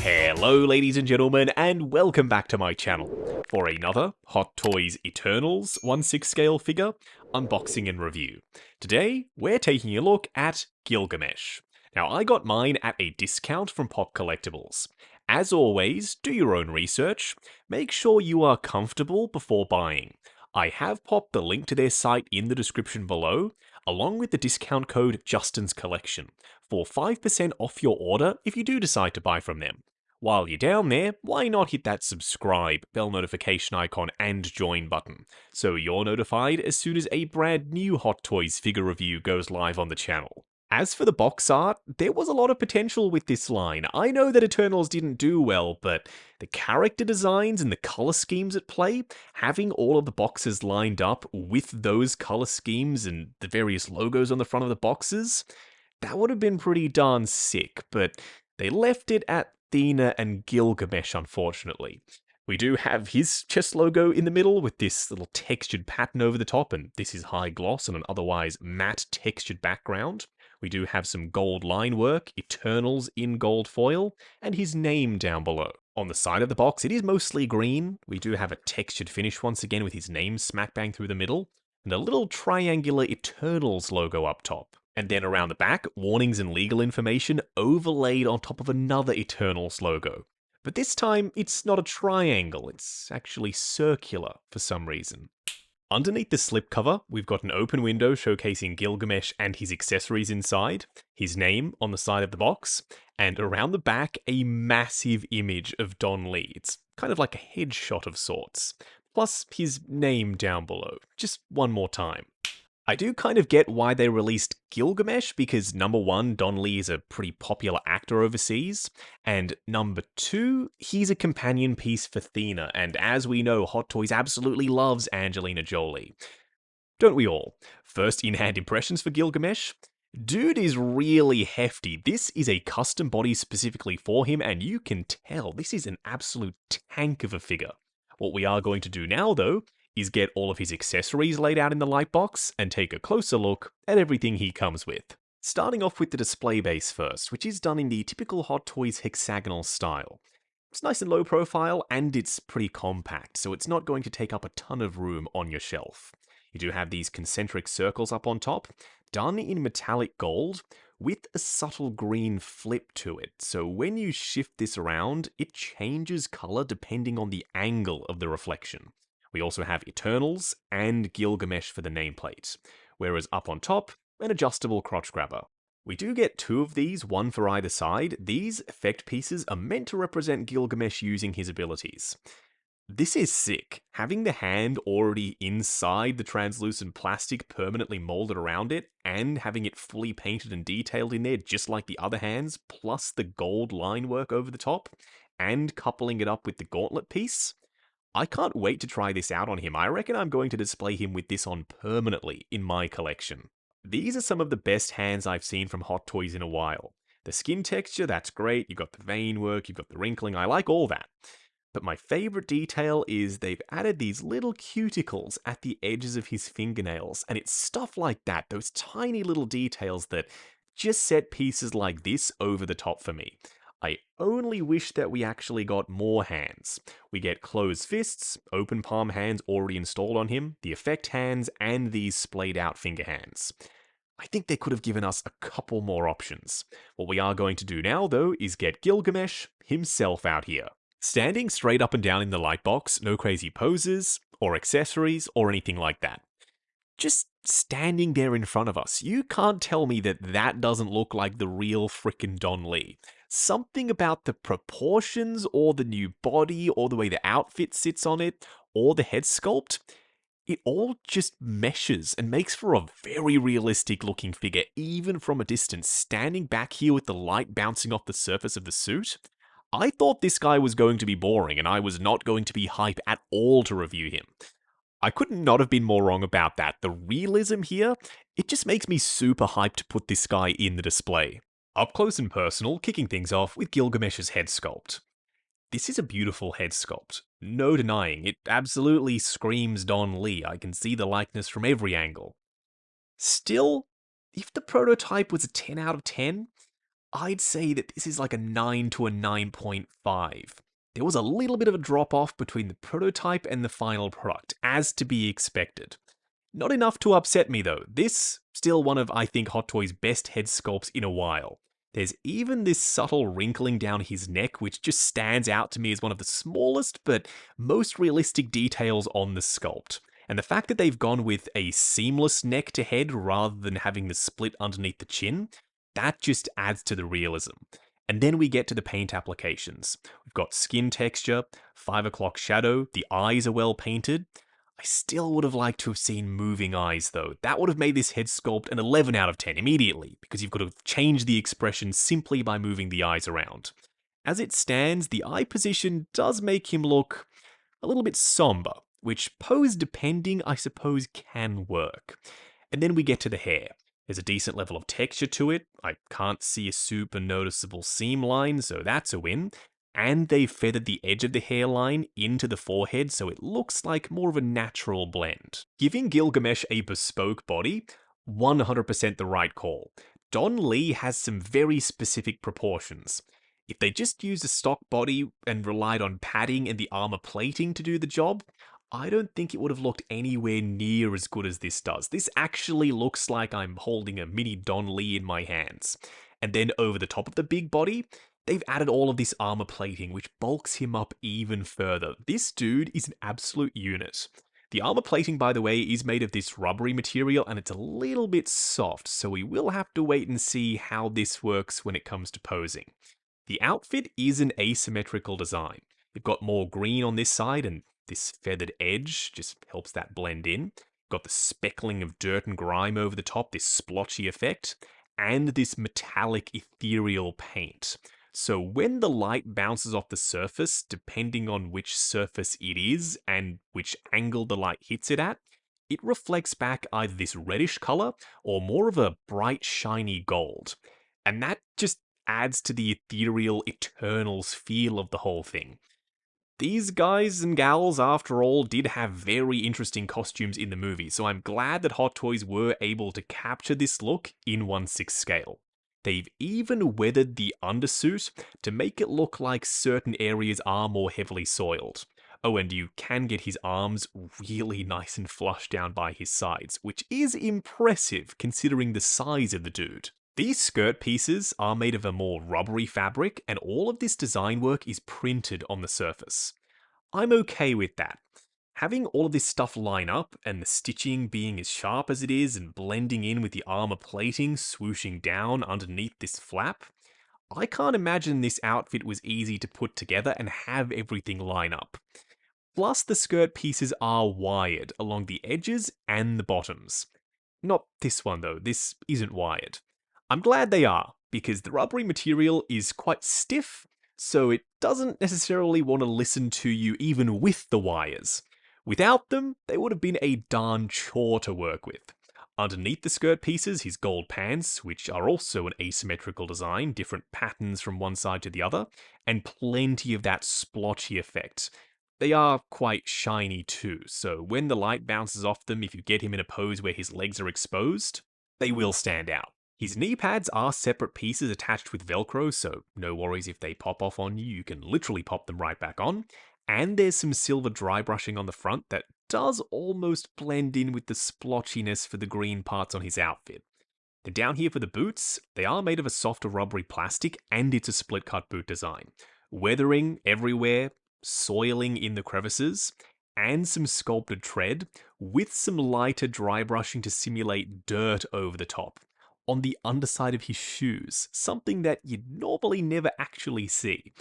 Hello ladies and gentlemen, and welcome back to my channel for another Hot Toys Eternals 1/6 scale figure unboxing and review. Today, we're taking a look at Gilgamesh. Now, I got mine at a discount from Pop Collectibles. As always, do your own research, make sure you are comfortable before buying. I have popped the link to their site in the description below, along with the discount code Justin's Collection, for 5% off your order if you do decide to buy from them. While you're down there, why not hit that subscribe, bell notification icon, and join button, so you're notified as soon as a brand new Hot Toys figure review goes live on the channel. As for the box art, there was a lot of potential with this line. I know that Eternals didn't do well, but the character designs and the color schemes at play, having all of the boxes lined up with those color schemes and the various logos on the front of the boxes, that would have been pretty darn sick, but they left it at Athena and Gilgamesh, unfortunately. We do have his chest logo in the middle with this little textured pattern over the top, and this is high gloss on an otherwise matte textured background. We do have some gold line work, Eternals in gold foil, and his name down below. On the side of the box, it is mostly green. We do have a textured finish once again with his name smack bang through the middle, and a little triangular Eternals logo up top. And then around the back, warnings and legal information overlaid on top of another Eternals logo. But this time, it's not a triangle, it's actually circular for some reason. Underneath the slipcover, we've got an open window showcasing Gilgamesh and his accessories inside, his name on the side of the box, and around the back, a massive image of Don Lee. It's kind of like a headshot of sorts, plus his name down below, just one more time. I do kind of get why they released Gilgamesh, because number one, Don Lee is a pretty popular actor overseas, and number two, he's a companion piece for Athena, and as we know, Hot Toys absolutely loves Angelina Jolie. Don't we all? First in-hand impressions for Gilgamesh? Dude is really hefty. This is a custom body specifically for him, and you can tell this is an absolute tank of a figure. What we are going to do now, though, is get all of his accessories laid out in the light box and take a closer look at everything he comes with. Starting off with the display base first, which is done in the typical Hot Toys hexagonal style. It's nice and low profile, and it's pretty compact, so it's not going to take up a ton of room on your shelf. You do have these concentric circles up on top, done in metallic gold, with a subtle green flip to it, so when you shift this around, it changes color depending on the angle of the reflection. We also have Eternals and Gilgamesh for the nameplate, whereas up on top, an adjustable crotch grabber. We do get two of these, one for either side. These effect pieces are meant to represent Gilgamesh using his abilities. This is sick. Having the hand already inside the translucent plastic permanently molded around it, and having it fully painted and detailed in there just like the other hands, plus the gold line work over the top, and coupling it up with the gauntlet piece. I can't wait to try this out on him. I reckon I'm going to display him with this on permanently in my collection. These are some of the best hands I've seen from Hot Toys in a while. The skin texture, that's great. You've got the vein work, you've got the wrinkling. I like all that. But my favorite detail is they've added these little cuticles at the edges of his fingernails. And it's stuff like that, those tiny little details that just set pieces like this over the top for me. I only wish that we actually got more hands. We get closed fists, open palm hands already installed on him, the effect hands, and these splayed out finger hands. I think they could have given us a couple more options. What we are going to do now, though, is get Gilgamesh himself out here. Standing straight up and down in the light box, no crazy poses, or accessories, or anything like that. Just standing there in front of us. You can't tell me that that doesn't look like the real frickin' Don Lee. Something about the proportions, or the new body, or the way the outfit sits on it, or the head sculpt, it all just meshes and makes for a very realistic looking figure, even from a distance. Standing back here with the light bouncing off the surface of the suit, I thought this guy was going to be boring, and I was not going to be hype at all to review him. I could not have been more wrong about that. The realism here, it just makes me super hyped to put this guy in the display. Up close and personal, kicking things off with Gilgamesh's head sculpt. This is a beautiful head sculpt. No denying, it absolutely screams Don Lee. I can see the likeness from every angle. Still, if the prototype was a 10 out of 10, I'd say that this is like a 9 to a 9.5. There was a little bit of a drop off between the prototype and the final product, as to be expected. Not enough to upset me though. This, still one of, I think, Hot Toys' best head sculpts in a while. There's even this subtle wrinkling down his neck, which just stands out to me as one of the smallest but most realistic details on the sculpt. And the fact that they've gone with a seamless neck to head rather than having the split underneath the chin, that just adds to the realism. And then we get to the paint applications. We've got skin texture, 5 o'clock shadow, the eyes are well painted. I still would have liked to have seen moving eyes though. That would have made this head sculpt an 11 out of 10 immediately, because you've got to change the expression simply by moving the eyes around. As it stands, the eye position does make him look a little bit somber, which pose depending, I suppose, can work. And then we get to the hair. There's a decent level of texture to it. I can't see a super noticeable seam line, so that's a win. And they've feathered the edge of the hairline into the forehead, so it looks like more of a natural blend. Giving Gilgamesh a bespoke body, 100% the right call. Don Lee has some very specific proportions. If they just used a stock body and relied on padding and the armor plating to do the job, I don't think it would have looked anywhere near as good as this does. This actually looks like I'm holding a mini Don Lee in my hands. And then over the top of the big body, they've added all of this armor plating, which bulks him up even further. This dude is an absolute unit. The armor plating, by the way, is made of this rubbery material, and it's a little bit soft, so we will have to wait and see how this works when it comes to posing. The outfit is an asymmetrical design. You've got more green on this side, and this feathered edge just helps that blend in. Got the speckling of dirt and grime over the top, this splotchy effect, and this metallic ethereal paint. So when the light bounces off the surface, depending on which surface it is and which angle the light hits it at, it reflects back either this reddish color or more of a bright shiny gold. And that just adds to the ethereal Eternals feel of the whole thing. These guys and gals, after all, did have very interesting costumes in the movie, so I'm glad that Hot Toys were able to capture this look in 1/6 scale. They've even weathered the undersuit to make it look like certain areas are more heavily soiled. Oh, and you can get his arms really nice and flush down by his sides, which is impressive considering the size of the dude. These skirt pieces are made of a more rubbery fabric, and all of this design work is printed on the surface. I'm okay with that. Having all of this stuff line up, and the stitching being as sharp as it is and blending in with the armor plating swooshing down underneath this flap, I can't imagine this outfit was easy to put together and have everything line up. Plus, the skirt pieces are wired along the edges and the bottoms. Not this one though, this isn't wired. I'm glad they are, because the rubbery material is quite stiff, so it doesn't necessarily want to listen to you even with the wires. Without them, they would have been a darn chore to work with. Underneath the skirt pieces, his gold pants, which are also an asymmetrical design, different patterns from one side to the other, and plenty of that splotchy effect. They are quite shiny too, so when the light bounces off them, if you get him in a pose where his legs are exposed, they will stand out. His knee pads are separate pieces attached with Velcro, so no worries if they pop off on you, you can literally pop them right back on. And there's some silver dry brushing on the front that does almost blend in with the splotchiness for the green parts on his outfit. Then down here for the boots, they are made of a softer rubbery plastic, and it's a split cut boot design. Weathering everywhere, soiling in the crevices, and some sculpted tread, with some lighter dry brushing to simulate dirt over the top. On the underside of his shoes, something that you'd normally never actually see.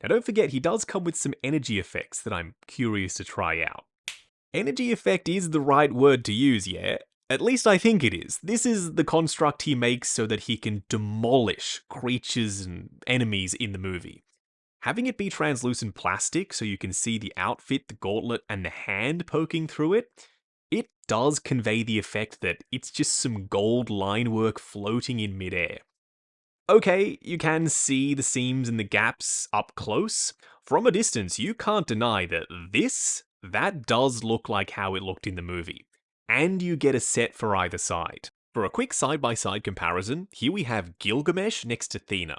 Now don't forget, he does come with some energy effects that I'm curious to try out. Energy effect is the right word to use, yeah? At least I think it is. This is the construct he makes so that he can demolish creatures and enemies in the movie. Having it be translucent plastic so you can see the outfit, the gauntlet, and the hand poking through it, it does convey the effect that it's just some gold line work floating in midair. Okay, you can see the seams and the gaps up close. From a distance, you can't deny that that does look like how it looked in the movie. And you get a set for either side. For a quick side-by-side comparison, here we have Gilgamesh next to Athena.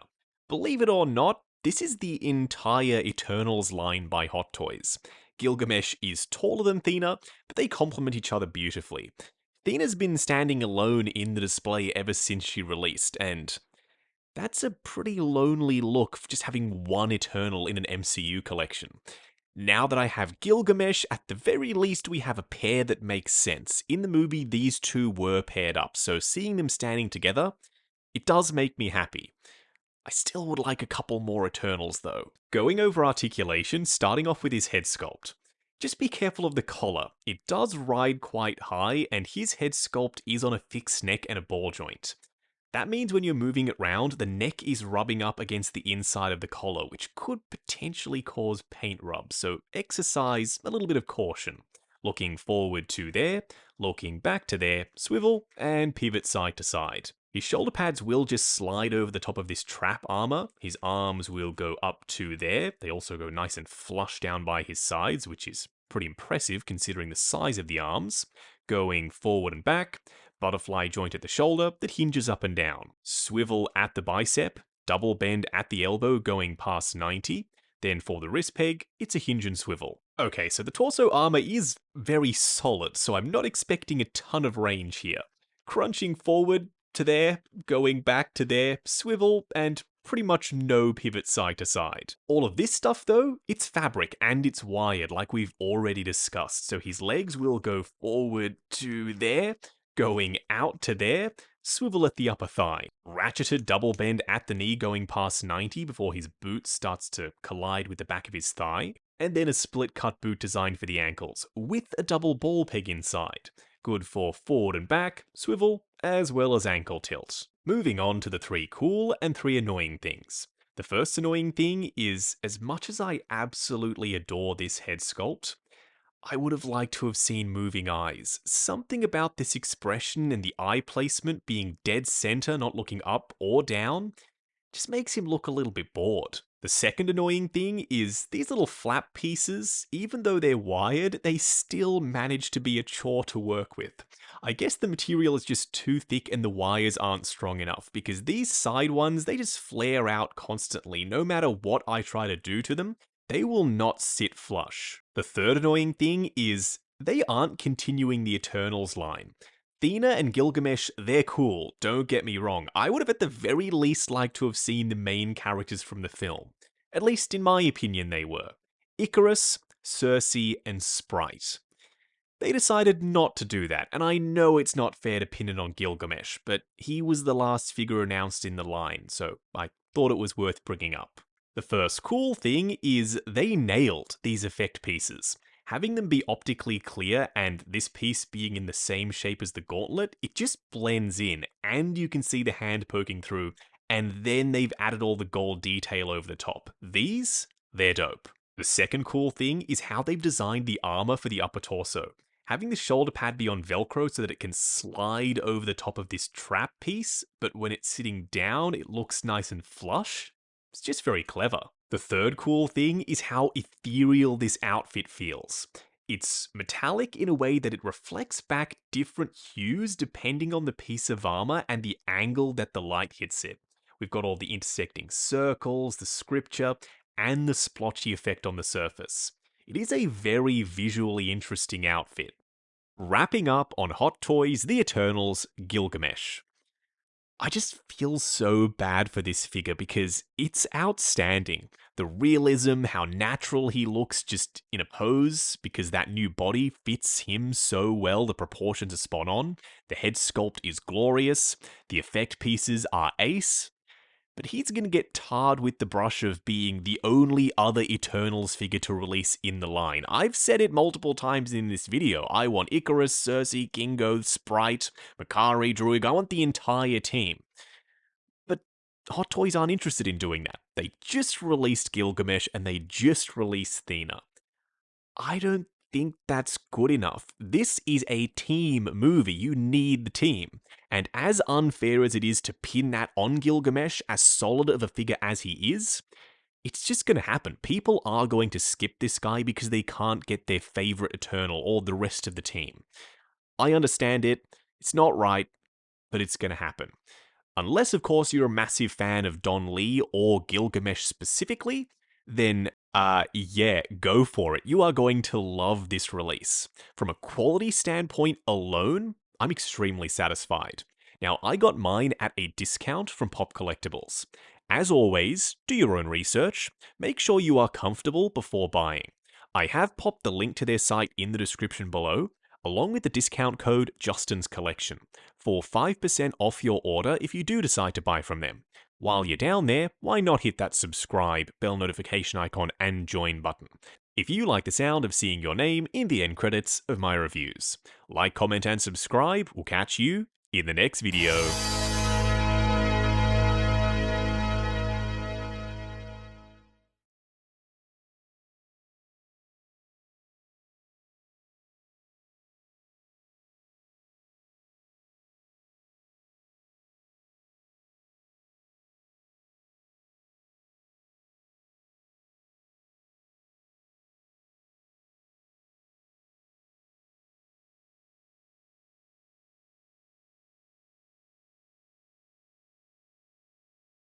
Believe it or not, this is the entire Eternals line by Hot Toys. Gilgamesh is taller than Athena, but they complement each other beautifully. Athena's been standing alone in the display ever since she released, and that's a pretty lonely look for just having one Eternal in an MCU collection. Now that I have Gilgamesh, at the very least we have a pair that makes sense. In the movie, these two were paired up, so seeing them standing together, it does make me happy. I still would like a couple more Eternals though. Going over articulation, starting off with his head sculpt. Just be careful of the collar. It does ride quite high, and his head sculpt is on a fixed neck and a ball joint. That means when you're moving it round, the neck is rubbing up against the inside of the collar, which could potentially cause paint rubs, so exercise a little bit of caution. Looking forward to there, looking back to there, swivel, and pivot side to side. His shoulder pads will just slide over the top of this trap armor. His arms will go up to there. They also go nice and flush down by his sides, which is pretty impressive considering the size of the arms. Going forward and back, butterfly joint at the shoulder that hinges up and down. Swivel at the bicep, double bend at the elbow going past 90. Then for the wrist peg, it's a hinge and swivel. Okay, so the torso armor is very solid, so I'm not expecting a ton of range here. Crunching forward to there, going back to there, swivel, and pretty much no pivot side to side. All of this stuff though, it's fabric and it's wired like we've already discussed, so his legs will go forward to there, going out to there, swivel at the upper thigh. Ratcheted double bend at the knee going past 90 before his boot starts to collide with the back of his thigh. And then a split cut boot designed for the ankles, with a double ball peg inside. Good for forward and back, swivel, as well as ankle tilt. Moving on to the 3 cool and 3 annoying things. The first annoying thing is, as much as I absolutely adore this head sculpt, I would have liked to have seen moving eyes. Something about this expression and the eye placement being dead center, not looking up or down, just makes him look a little bit bored. The second annoying thing is these little flap pieces, even though they're wired, they still manage to be a chore to work with. I guess the material is just too thick and the wires aren't strong enough, because these side ones, they just flare out constantly. No matter what I try to do to them, they will not sit flush. The third annoying thing is they aren't continuing the Eternals line. Athena and Gilgamesh, they're cool, don't get me wrong. I would have at the very least liked to have seen the main characters from the film. At least in my opinion they were. Icarus, Circe, and Sprite. They decided not to do that, and I know it's not fair to pin it on Gilgamesh, but he was the last figure announced in the line, so I thought it was worth bringing up. The first cool thing is they nailed these effect pieces. Having them be optically clear and this piece being in the same shape as the gauntlet, it just blends in and you can see the hand poking through, and then they've added all the gold detail over the top. These, they're dope. The second cool thing is how they've designed the armor for the upper torso. Having the shoulder pad be on Velcro so that it can slide over the top of this trap piece, but when it's sitting down, it looks nice and flush. It's just very clever. The third cool thing is how ethereal this outfit feels. It's metallic in a way that it reflects back different hues depending on the piece of armor and the angle that the light hits it. We've got all the intersecting circles, the scripture, and the splotchy effect on the surface. It is a very visually interesting outfit. Wrapping up on Hot Toys The Eternals Gilgamesh. I just feel so bad for this figure because it's outstanding. The realism, how natural he looks just in a pose, because that new body fits him so well, the proportions are spot on. The head sculpt is glorious. The effect pieces are ace. But he's going to get tarred with the brush of being the only other Eternals figure to release in the line. I've said it multiple times in this video. I want Icarus, Circe, Kingo, Sprite, Makari, Druig. I want the entire team. But Hot Toys aren't interested in doing that. They just released Gilgamesh and they just released Athena. I don't think that's good enough. This is a team movie. You need the team. And as unfair as it is to pin that on Gilgamesh, as solid of a figure as he is, it's just going to happen. People are going to skip this guy because they can't get their favorite Eternal or the rest of the team. I understand it. It's not right, but it's going to happen. Unless, of course, you're a massive fan of Don Lee or Gilgamesh specifically, then, yeah, go for it. You are going to love this release. From a quality standpoint alone, I'm extremely satisfied. Now, I got mine at a discount from Pop Collectibles. As always, do your own research. Make sure you are comfortable before buying. I have popped the link to their site in the description below, along with the discount code Justin's Collection, for 5% off your order if you do decide to buy from them. While you're down there, why not hit that subscribe, bell notification icon, and join button, if you like the sound of seeing your name in the end credits of my reviews. Like, comment, and subscribe. We'll catch you in the next video.